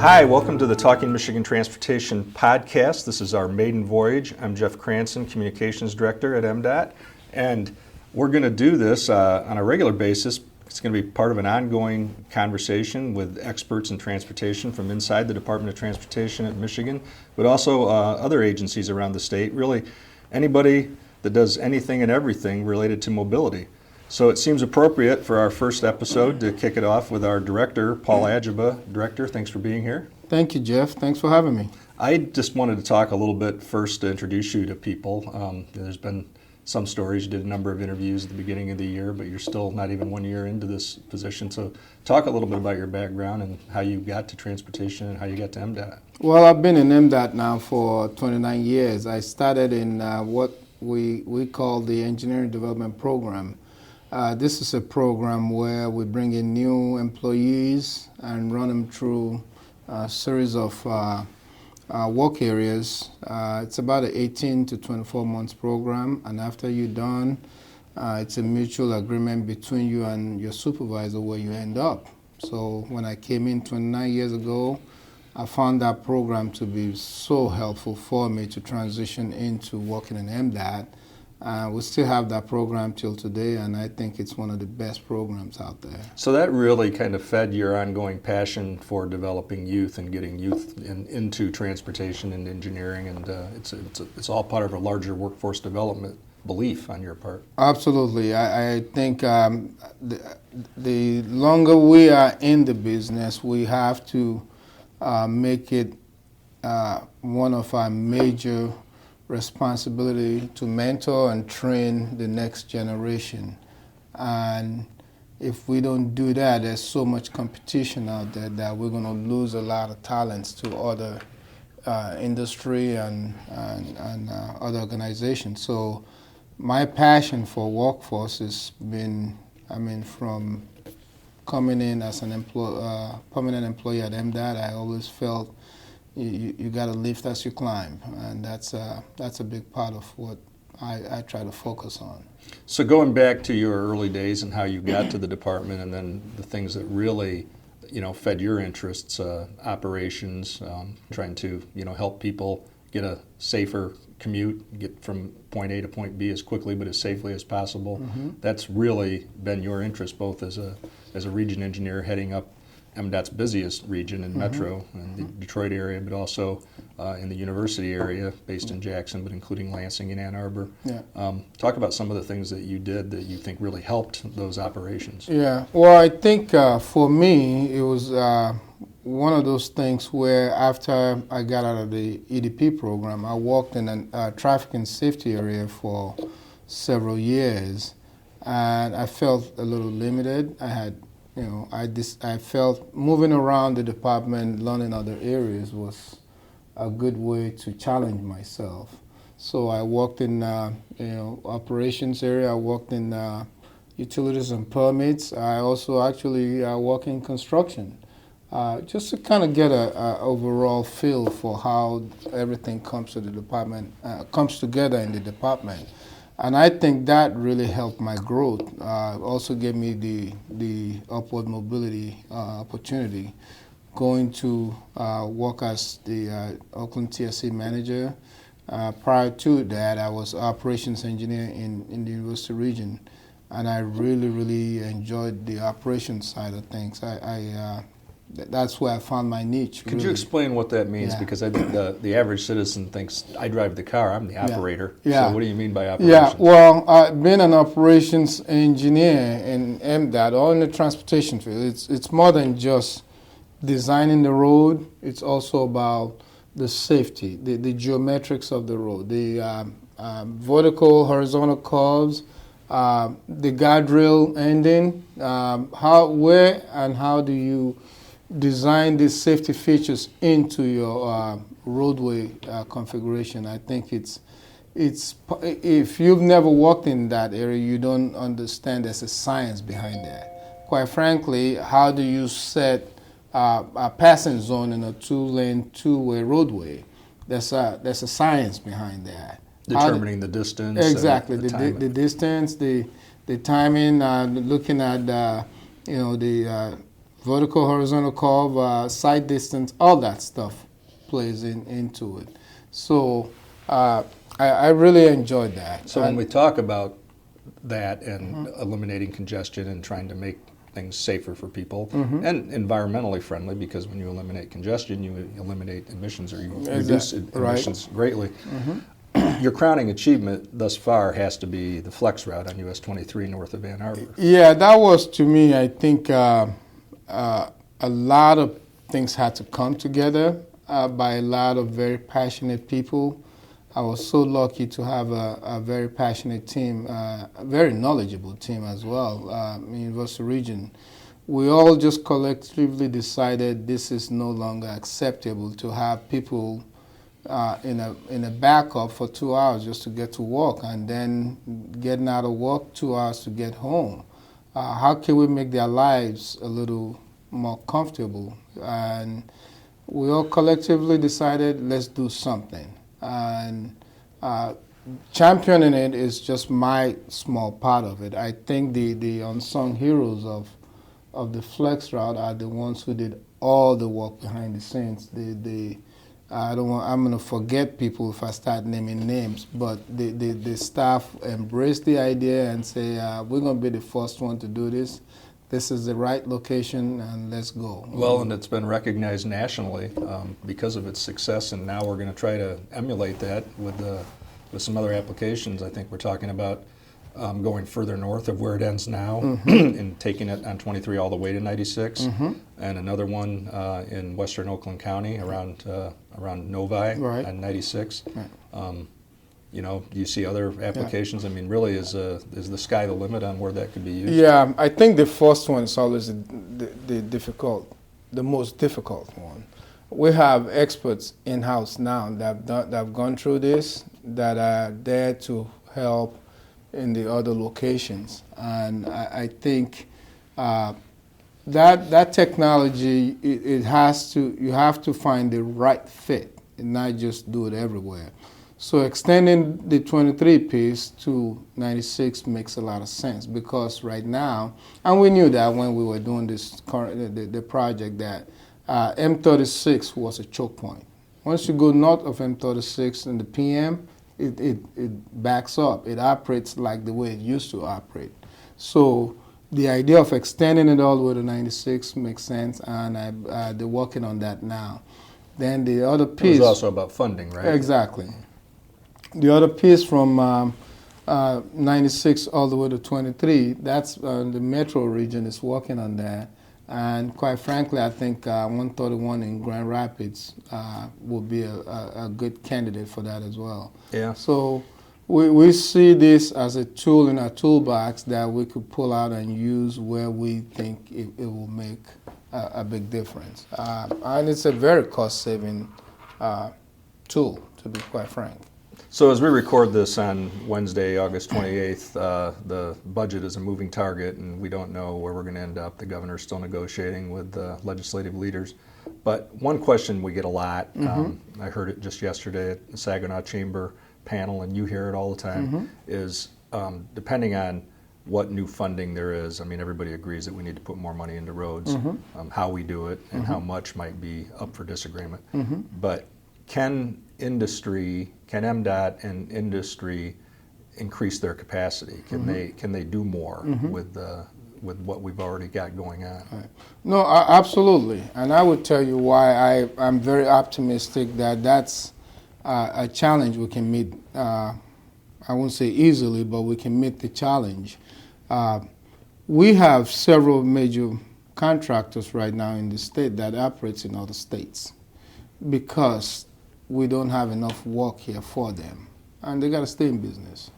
Hi, welcome to the Talking Michigan Transportation podcast. This is our maiden voyage. I'm Jeff Cranson, Communications Director at MDOT, and we're going to do this on a regular basis. It's going to be part of an ongoing conversation with experts in transportation from inside the Department of Transportation at Michigan, but also other agencies around the state, really anybody that does anything and everything related to mobility. So it seems appropriate for our first episode to kick it off with our director, Paul Ajegba. Director, thanks for being here. Thank you, Jeff. Thanks for having me. I just wanted to talk a little bit first to introduce you to people. There's been some stories. You did a number of interviews at the beginning of the year, but you're still not even 1 year into this position. So talk a little bit about your background and how you got to transportation and how you got to MDOT. Well, I've been in MDOT now for 29 years. I started in what we call the Engineering Development Program. This is a program where we bring in new employees and run them through a series of work areas. It's about an 18 to 24 months program, and after you're done, it's a mutual agreement between you and your supervisor where you end up. So when I came in 29 years ago, I found that program to be so helpful for me to transition into working in MDOT. We still have that program till today, and I think it's one of the best programs out there. So that really kind of fed your ongoing passion for developing youth and getting youth into transportation and engineering, and it's all part of a larger workforce development belief on your part. Absolutely. I think the longer we are in the business, we have to make it one of our major responsibility to mentor and train the next generation. And if we don't do that, there's so much competition out there that we're going to lose a lot of talents to other industry and other organizations. So my passion for workforce has been, from coming in as an permanent employee at MDOT, I always felt you got to lift as you climb, and that's a big part of what I try to focus on. So going back to your early days and how you got to the department, and then the things that really, fed your interests, operations, trying to, help people get a safer commute, get from point A to point B as quickly but as safely as possible. Mm-hmm. That's really been your interest, both as a region engineer heading up MDOT's busiest region in Metro, in the Detroit area, but also in the university area, based in Jackson, but including Lansing and Ann Arbor. Yeah. Talk about some of the things that you did that you think really helped those operations. Yeah, well, I think for me, it was one of those things where after I got out of the EDP program, I worked in a traffic and safety area for several years, and I felt a little limited. I felt moving around the department, learning other areas was a good way to challenge myself. So I worked in operations area. I worked in utilities and permits. I also actually work in construction, just to kind of get a overall feel for how everything comes to the department, comes together in the department. And I think that really helped my growth. Also gave me the upward mobility opportunity. Going to work as the Oakland TSC manager. Prior to that, I was operations engineer in the university region, and I really enjoyed the operations side of things. That's where I found my niche. Could you explain what that means? Yeah. Because I think the average citizen thinks, I drive the car, I'm the operator. Yeah. So what do you mean by operations? Yeah, well, being an operations engineer in MDOT or in the transportation field, it's more than just designing the road. It's also about the safety, the geometrics of the road, the vertical, horizontal curves, the guardrail ending, where and how do you design these safety features into your roadway configuration. I think it's if you've never walked in that area, you don't understand there's a science behind that. Quite frankly, how do you set a passing zone in a two-lane, two-way roadway? There's a science behind that. Determining the distance. Exactly, the distance, the timing, looking at the vertical, horizontal curve, sight distance, all that stuff plays into it. So I really enjoyed that. So when we talk about that and eliminating congestion and trying to make things safer for people and environmentally friendly, because when you eliminate congestion, you eliminate emissions or you reduce emissions greatly. Your crowning achievement thus far has to be the flex route on US 23 north of Ann Arbor. Yeah, that was, to me, I think a lot of things had to come together by a lot of very passionate people. I was so lucky to have a very passionate team, a very knowledgeable team as well in Universal Region. We all just collectively decided this is no longer acceptable to have people in a backup for 2 hours just to get to work, and then getting out of work 2 hours to get home. How can we make their lives a little more comfortable? And we all collectively decided, let's do something. And championing it is just my small part of it. I think the unsung heroes of the flex route are the ones who did all the work behind the scenes. I'm going to forget people if I start naming names, but the staff embraced the idea and say, we're going to be the first one to do this. This is the right location, and let's go. Well, and it's been recognized nationally because of its success, and now we're going to try to emulate that with some other applications. I think we're talking about going further north of where it ends now and taking it on 23 all the way to 96, and another one in western Oakland County around Novi on 96. Right. You know, do you see other applications? Yeah. I mean, really, is the sky the limit on where that could be used? Yeah, I think the first one is always the most difficult one. We have experts in-house now that have gone through this, that are there to help in the other locations, and I think that technology you have to find the right fit and not just do it everywhere. So extending the 23 piece to 96 makes a lot of sense, because right now, and we knew that when we were doing the project, that M36 was a choke point. Once you go north of M36 in the PM, it backs up. It operates like the way it used to operate. So the idea of extending it all the way to 96 makes sense, and they're working on that now. Then the other piece... It was also about funding, right? Exactly. The other piece from 96 all the way to 23, that's the metro region is working on that. And quite frankly, I think 131 in Grand Rapids will be a good candidate for that as well. Yeah. So we see this as a tool in our toolbox that we could pull out and use where we think it will make a big difference. And it's a very cost-saving tool, to be quite frank. So as we record this on Wednesday, August 28th, the budget is a moving target, and we don't know where we're going to end up. The governor's still negotiating with legislative leaders. But one question we get a lot, I heard it just yesterday at the Saginaw Chamber panel, and you hear it all the time, is depending on what new funding there is, I mean, everybody agrees that we need to put more money into roads. How we do it and how much might be up for disagreement. But can MDOT and industry increase their capacity? Can they do more with what we've already got going on? Right. No, absolutely. And I would tell you why I'm very optimistic that that's a challenge we can meet. I won't say easily, but we can meet the challenge. We have several major contractors right now in the state that operates in other states because we don't have enough work here for them, and they got to stay in business.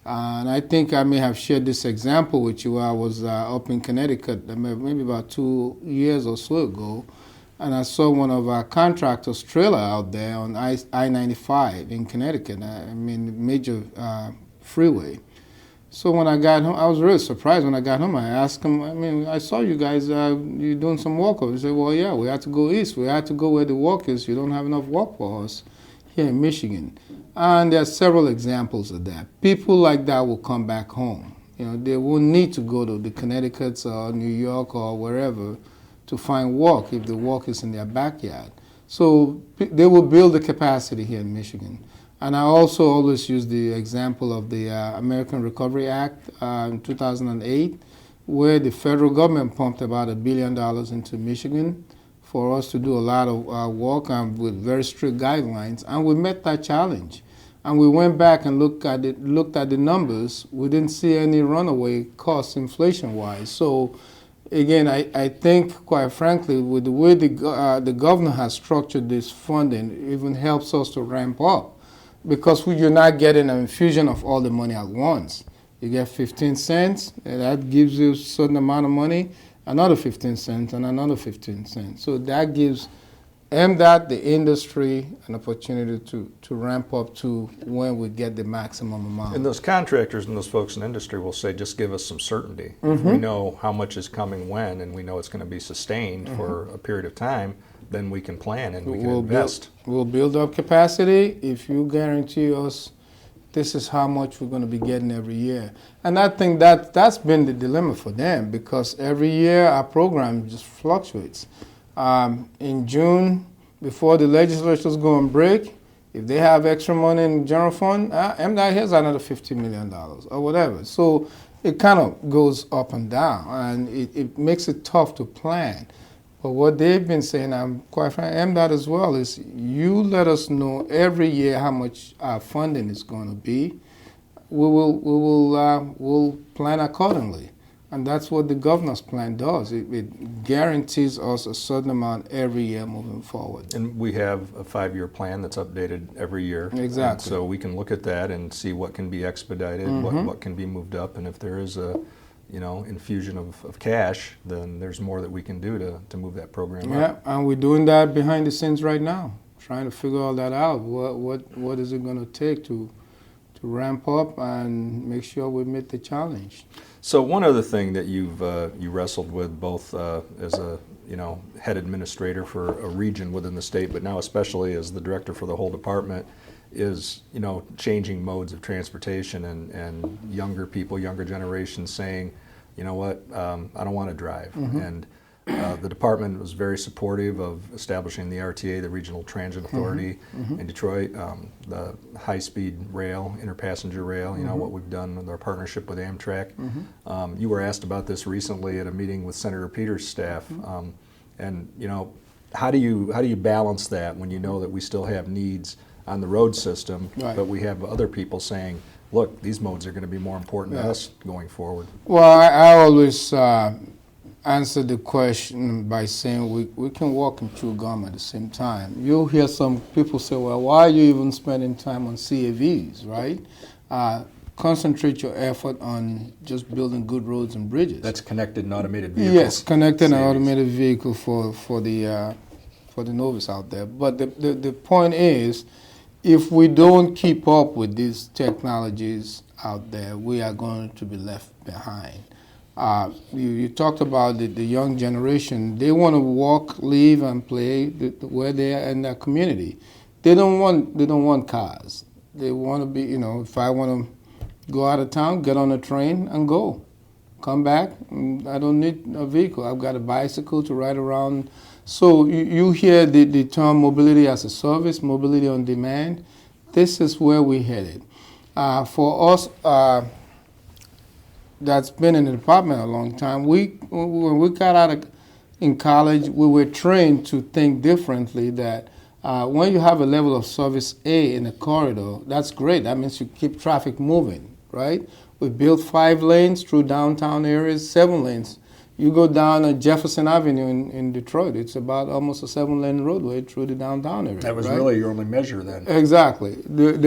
And I think I may have shared this example with you. I was up in Connecticut maybe about 2 years or so ago, and I saw one of our contractors' trailer out there on I-95 in Connecticut, I mean, major freeway. So when I got home, I was really surprised. When I got home, I asked him, I mean, I saw you guys, you doing some work over. He said, well, yeah, we had to go east. We had to go where the work is. You don't have enough work for us here in Michigan. And there are several examples of that. People like that will come back home. You know, they won't need to go to the Connecticuts or New York or wherever to find work if the work is in their backyard. So they will build the capacity here in Michigan. And I also always use the example of the American Recovery Act in 2008, where the federal government pumped about $1 billion into Michigan for us to do a lot of work with very strict guidelines, and we met that challenge. And we went back and looked at the numbers. We didn't see any runaway costs inflation-wise. So again, I think, quite frankly, with the way the governor has structured this funding, it even helps us to ramp up, because you're not getting an infusion of all the money at once. You get 15 cents, and that gives you a certain amount of money, another 15 cents, and another 15 cents. So that gives MDOT, the industry, an opportunity to ramp up to when we get the maximum amount. And those contractors and those folks in industry will say, just give us some certainty. If we know how much is coming when, and we know it's going to be sustained for a period of time, then we can plan and we can invest. We'll build up capacity if you guarantee us this is how much we're going to be getting every year. And I think that's been the dilemma for them, because every year our program just fluctuates. In June, before the legislatures go on break, if they have extra money in the general fund, MDOT has another $50 million or whatever. So it kind of goes up and down, and it makes it tough to plan. But what they've been saying, I'm quite frank, MDOT as well, is you let us know every year how much our funding is going to be. We'll plan accordingly. And that's what the governor's plan does. It guarantees us a certain amount every year moving forward. And we have a 5-year plan that's updated every year. Exactly. And so we can look at that and see what can be expedited, what can be moved up, and if there is a infusion of cash, then there's more that we can do to move that program up. Yeah, and we're doing that behind the scenes right now, trying to figure all that out. What is it going to take to ramp up and make sure we meet the challenge? So one other thing that you wrestled with, both as a head administrator for a region within the state, but now especially as the director for the whole department, is changing modes of transportation and younger people, younger generations saying, you know what, I don't want to drive. And the department was very supportive of establishing the RTA, the Regional Transit Authority in Detroit, the high-speed rail, interpassenger rail, what we've done with our partnership with Amtrak. You were asked about this recently at a meeting with Senator Peters' staff. And how do you balance that when you know that we still have needs on the road system, but we have other people saying, look, these modes are going to be more important to us going forward? Well, I always answer the question by saying we can walk and chew gum at the same time. You'll hear some people say, well, why are you even spending time on CAVs, right? Concentrate your effort on just building good roads and bridges. That's connected and automated vehicles. Yes, connected and automated vehicle for the novice out there. But the point is, if we don't keep up with these technologies out there, we are going to be left behind. You talked about the young generation. They want to walk, live, and play where they are in their community. They don't want cars. They want to be, if I want to go out of town, get on a train and go. Come back, I don't need a vehicle. I've got a bicycle to ride around. So you hear the term mobility as a service, mobility on demand. This is where we're headed. For us, that's been in the department a long time. When we got out in college, we were trained to think differently, that when you have a level of service A in a corridor, that's great. That means you keep traffic moving, right? We built 5 lanes through downtown areas, 7 lanes. You go down Jefferson Avenue in Detroit, it's about almost a 7-lane roadway through the downtown area. That was right? really your only measure then. Exactly.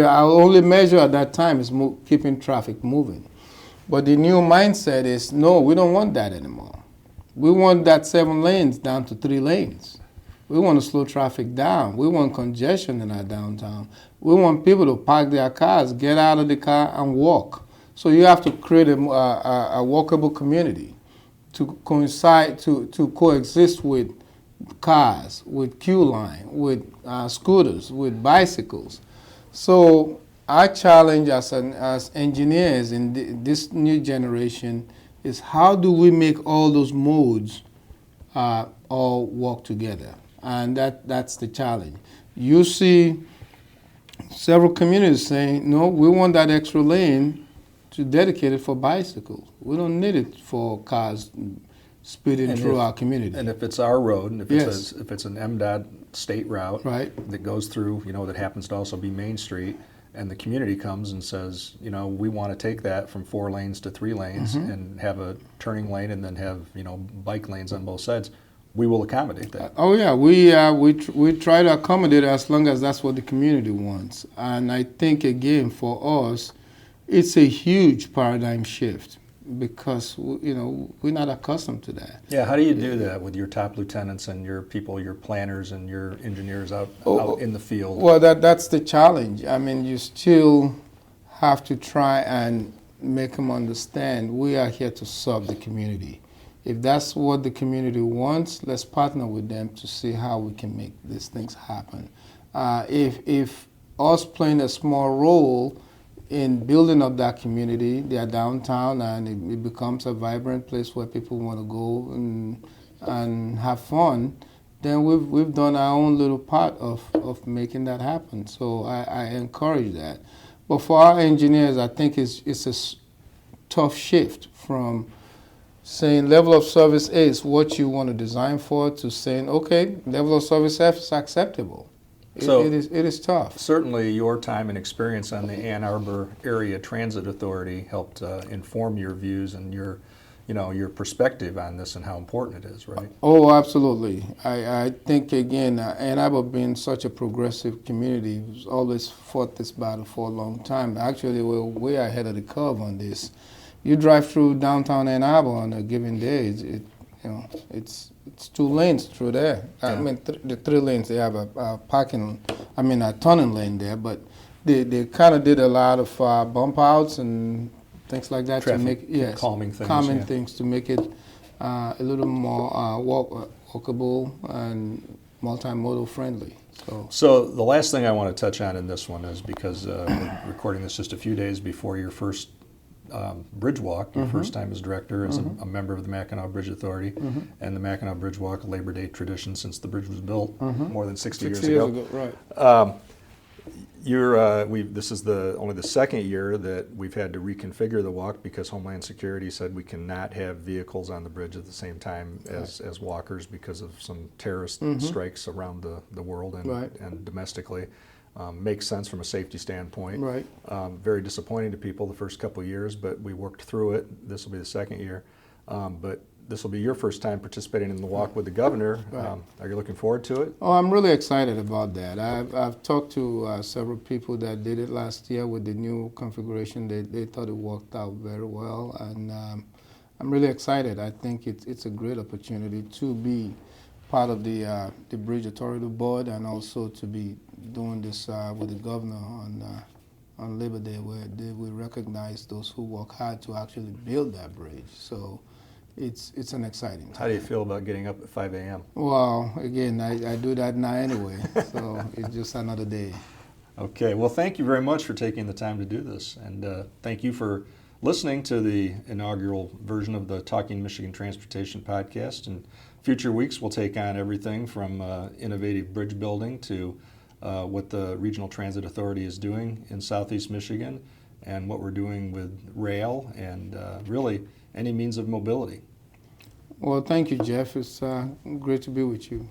Our only measure at that time is keeping traffic moving. But the new mindset is, no, we don't want that anymore. We want that 7 lanes down to 3 lanes. We want to slow traffic down. We want congestion in our downtown. We want people to park their cars, get out of the car, and walk. So you have to create a walkable community to coincide, to coexist with cars, with queue line, with scooters, with bicycles. So our challenge as engineers in this new generation is, how do we make all those modes all work together. And that's the challenge. You see several communities saying, no, we want that extra lane to dedicate it for bicycles. We don't need it for cars speeding through our community. And if it's our road, and if Yes. it's an MDOT state route Right. that goes through, that happens to also be Main Street, and the community comes and says, we want to take that from 4 lanes to 3 lanes and have a turning lane and then have, bike lanes on both sides, we will accommodate that. Oh yeah, we try to accommodate as long as that's what the community wants. And I think again for us, it's a huge paradigm shift because we're not accustomed to that. Yeah, how do you do that with your top lieutenants and your people, your planners and your engineers out in the field? Well, that's the challenge. I mean, you still have to try and make them understand we are here to serve the community. If that's what the community wants, let's partner with them to see how we can make these things happen. If us playing a small role in building up that community, their downtown, and it becomes a vibrant place where people want to go and have fun, then we've done our own little part of making that happen. So I encourage that. But for our engineers, I think it's a tough shift from saying level of service A is what you want to design for to saying, okay, level of service F is acceptable. So it is tough. Certainly your time and experience on the Ann Arbor Area Transit Authority helped inform your views and your perspective on this and how important it is, right? Oh, absolutely. I think, again, Ann Arbor being such a progressive community, has always fought this battle for a long time. Actually, we're way ahead of the curve on this. You drive through downtown Ann Arbor on a given day, it's 2 lanes through there. Yeah. I mean, the 3 lanes, they have a turning lane there, but they kind of did a lot of bump outs and things like that Traffic, to make calming things, things to make it a little more walkable and multimodal friendly. So the last thing I want to touch on in this one is because we're recording this just a few days before your first bridge walk, your first time as director, as a member of the Mackinac Bridge Authority, and the Mackinac Bridge Walk, a Labor Day tradition since the bridge was built more than 60 years ago. Right. This is only the second year that we've had to reconfigure the walk because Homeland Security said we cannot have vehicles on the bridge at the same time as walkers because of some terrorist strikes around the world and domestically. Makes sense from a safety standpoint. Right. Very disappointing to people the first couple of years, but we worked through it. This will be the second year. But this will be your first time participating in the walk with the governor. Right. Are you looking forward to it? Oh, I'm really excited about that. I've talked to several people that did it last year with the new configuration. They thought it worked out very well, and I'm really excited. I think it's a great opportunity to be part of the Bridge Authority Board and also to be doing this with the governor on Labor Day, where they will recognize those who work hard to actually build that bridge. So it's an exciting time. How do you feel about getting up at 5 a.m.? Well, again, I do that now anyway, so it's just another day. Okay, well, thank you very much for taking the time to do this, and thank you for listening to the inaugural version of the Talking Michigan Transportation podcast. In future weeks, we'll take on everything from innovative bridge building to what the Regional Transit Authority is doing in Southeast Michigan and what we're doing with rail and really any means of mobility. Well, thank you, Jeff. It's great to be with you.